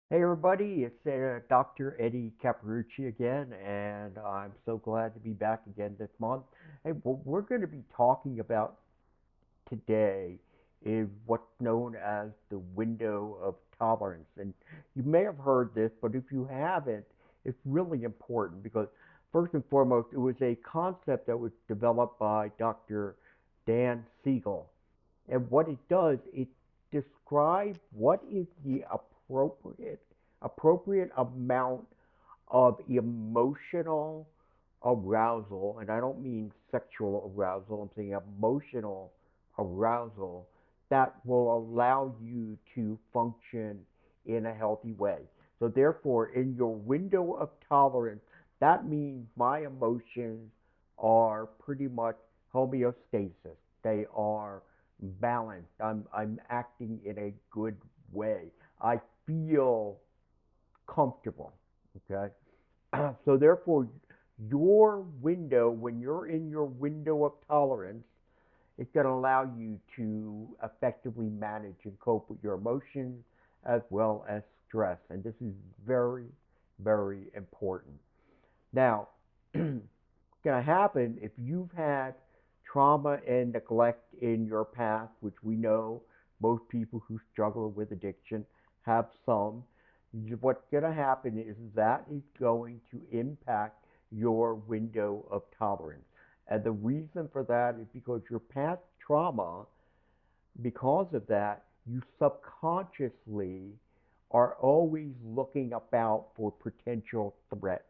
Hey everybody, it's Dr. Eddie Caparucci again, and I'm so glad to be back again this month. Hey, what we're going to be talking about today is what's known as the window of tolerance. And you may have heard this, but if you haven't, it's really important because, first and foremost, it was a concept that was developed by Dr. Dan Siegel. And what it does, it describes what is the appropriate amount of emotional arousal, and I don't mean sexual arousal, I'm saying emotional arousal that will allow you to function in a healthy way. So therefore, in your window of tolerance, that means my emotions are pretty much homeostasis. They are balanced. I'm acting in a good way. I feel comfortable. Okay. So therefore, your window, when you're in your window of tolerance, it's going to allow you to effectively manage and cope with your emotions as well as stress. And this is very, very important. Now, going to happen if you've had trauma and neglect in your past, which we know most people who struggle with addiction have some. What's going to happen is that is going to impact your window of tolerance. And the reason for that is because your past trauma, because of that, you subconsciously are always looking about for potential threats.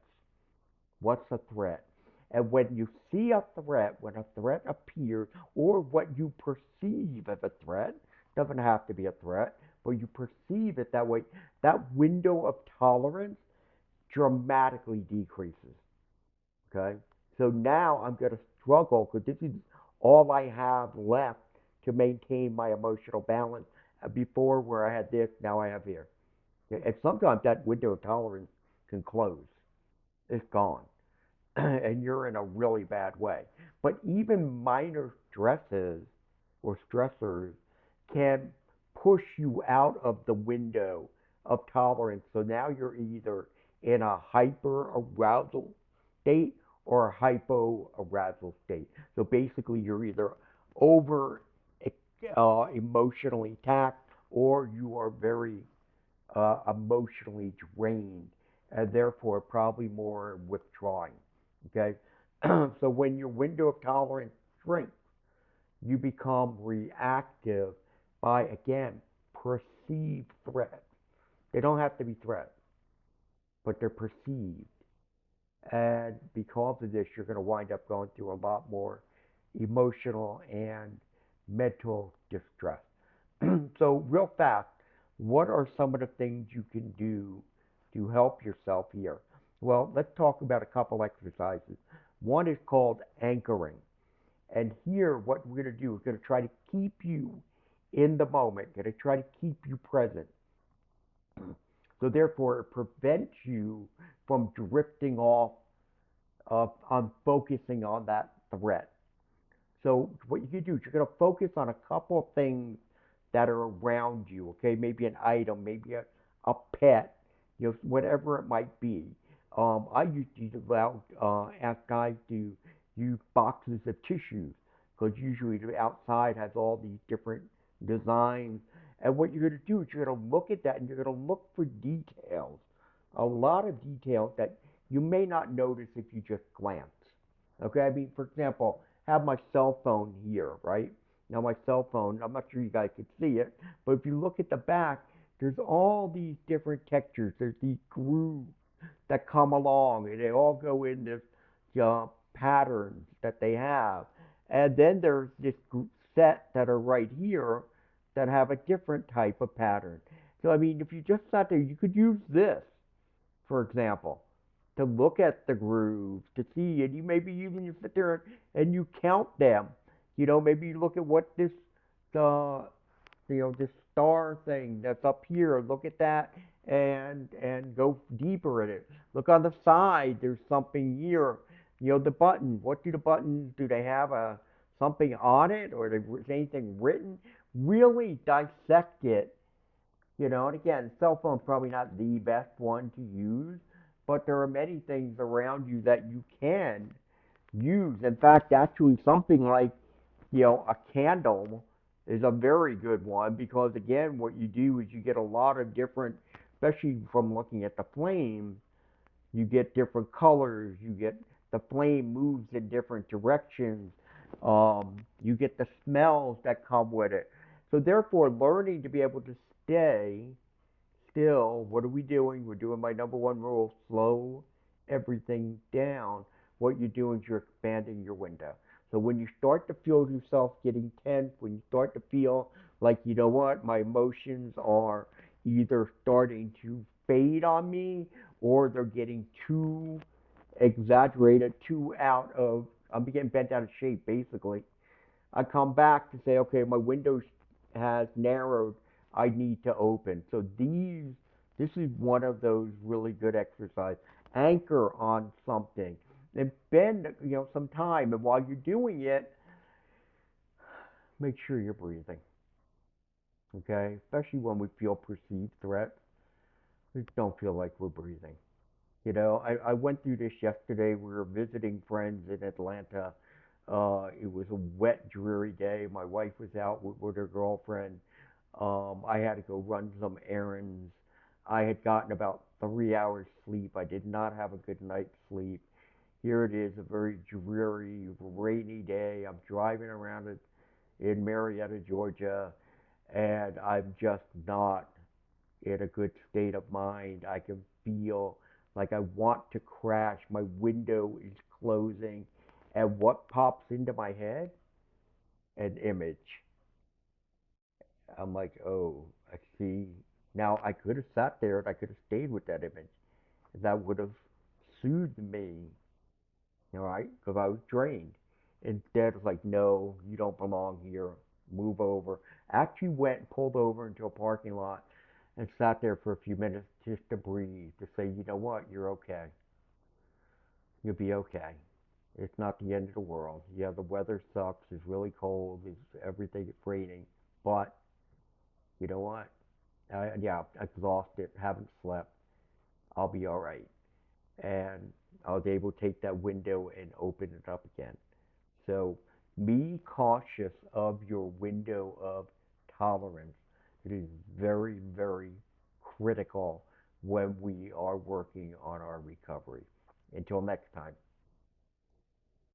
What's a threat? And when you see a threat, when a threat appears, or what you perceive as a threat, doesn't have to be a threat, but you perceive it that way, that window of tolerance dramatically decreases. Okay? So now I'm going to struggle because this is all I have left to maintain my emotional balance. Before, where I had this, now I have here. Okay? And sometimes that window of tolerance can close, it's gone. And you're in a really bad way. But even minor stresses or stressors can push you out of the window of tolerance. So now you're either in a hyper arousal state or a hypo arousal state. So basically, you're either over emotionally taxed or you are very emotionally drained and therefore probably more withdrawing. Okay? So when your window of tolerance shrinks, you become reactive by, again, perceived threats. They don't have to be threats, but they're perceived. And because of this, you're going to wind up going through a lot more emotional and mental distress. So, real fast, what are some of the things you can do to help yourself here? Well, let's talk about a couple exercises. One is called anchoring. And here, what we're going to do, we're going to try to keep you in the moment, going to try to keep you present. So, therefore, it prevents you from drifting off on focusing on that threat. So what you can do is you're going to focus on a couple of things that are around you. Okay, maybe an item, maybe a pet, whatever it might be. I used to allow ask guys to use boxes of tissues because usually the outside has all these different designs. And what you're going to do is you're going to look at that and you're going to look for details, a lot of details that you may not notice if you just glance. Okay, I mean, for example, have my cell phone here, right? Now my cell phone, I'm not sure you guys can see it, but if you look at the back, there's all these different textures. There's these grooves that come along, and they all go in this patterns that they have. And then there's this set that are right here that have a different type of pattern. So I mean, if you just sat there, you could use this, for example, to look at the grooves, to see, and you maybe even you sit there and you count them. Maybe you look at what this, uh, this star thing that's up here. Look at that and go deeper in it. Look on the side. There's something here. The button. What do the buttons? Do they have a something on it, or is anything written? Really dissect it You know, and again, cell phone's probably not the best one to use, but there are many things around you that you can use. In fact, actually, something like, a candle is a very good one because, again, what you do is you get a lot of different, especially from looking at the flame, you get different colors, you get the flame moves in different directions, you get the smells that come with it. So, therefore, learning to be able to stay still, what are we doing? We're doing my number one rule: slow everything down. What you're doing is you're expanding your window. So when you start to feel yourself getting tense, when you start to feel like, you know what, my emotions are either starting to fade on me or they're getting too exaggerated, too out of, I'm getting bent out of shape basically. I come back to say, okay, my window has narrowed. I need to open. So this is one of those really good exercise. Anchor on something and spend, some time. And while you're doing it, make sure you're breathing. Okay, especially when we feel perceived threats, we don't feel like we're breathing. I went through this yesterday. We were visiting friends in Atlanta. It was a wet, dreary day. My wife was out with her girlfriend. I had to go run some errands. I had gotten about 3 hours sleep. I did not have a good night's sleep. Here it is, a very dreary, rainy day. I'm driving around in Marietta, Georgia, and I'm just not in a good state of mind. I can feel like I want to crash. My window is closing. And what pops into my head? An image. I'm like, oh, I see. Now I could have sat there and I could have stayed with that image. That would have soothed me, all right, because I was drained. Instead, it's like, no, you don't belong here. Move over. Actually went and pulled over into a parking lot and sat there for a few minutes just to breathe, to say, you know what, you're okay. You'll be okay. It's not the end of the world. Yeah, the weather sucks. It's really cold. It's everything. It's raining. But you know what? Yeah, exhausted. Haven't slept. I'll be all right. And I was able to take that window and open it up again. So be cautious of your window of tolerance. It is very, very critical when we are working on our recovery. Until next time.